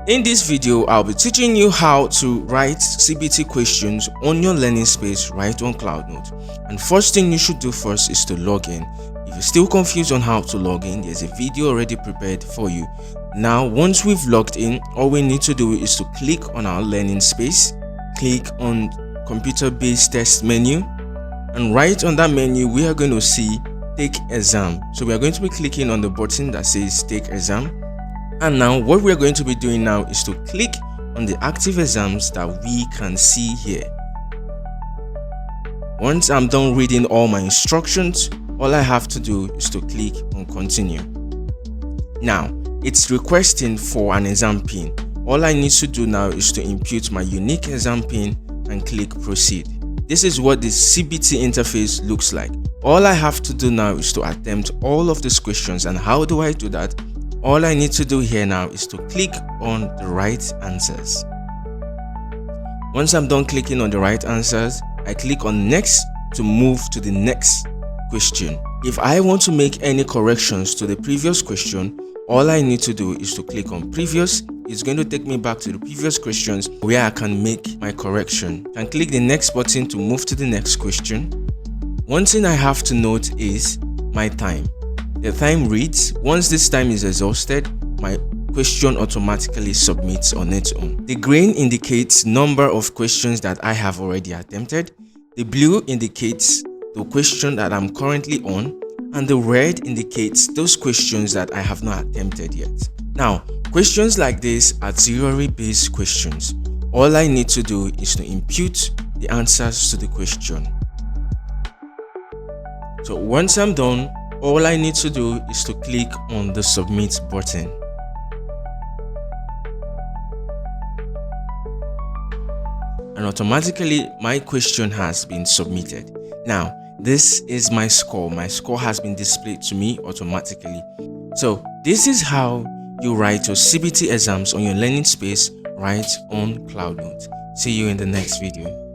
In this video, I'll be teaching you how to write CBT questions on your learning space right on CloudNotte. And first thing you should do first is to log in. If you're still confused on how to log in, there's a video already prepared for you. Now, once we've logged in, all we need to do is to click on our learning space, click on computer-based test menu, and right on that menu, we are going to see Take Exam. So we are going to be clicking on the button that says Take Exam. And now what we are going to be doing now is to click on the active exams that we can see here. Once I'm done reading all my instructions, all I have to do is to click on continue. Now it's requesting for an exam pin. All I need to do now is to input my unique exam pin and click proceed. This is what the CBT interface looks like. All I have to do now is to attempt all of these questions. And how do I do that? All I need to do here now is to click on the right answers. Once I'm done clicking on the right answers, I click on next to move to the next question. If I want to make any corrections to the previous question, all I need to do is to click on previous. It's going to take me back to the previous questions where I can make my correction. And click the next button to move to the next question. One thing I have to note is my time. The time reads, once this time is exhausted, my question automatically submits on its own. The green indicates number of questions that I have already attempted. The blue indicates the question that I'm currently on, and the red indicates those questions that I have not attempted yet. Now, questions like this are theory-based questions. All I need to do is to input the answers to the question. So once I'm done, all I need to do is to click on the submit button. And automatically my question has been submitted. Now, this is my score. My score has been displayed to me automatically. So this is how you write your CBT exams on your learning space right on CloudNotte. See you in the next video.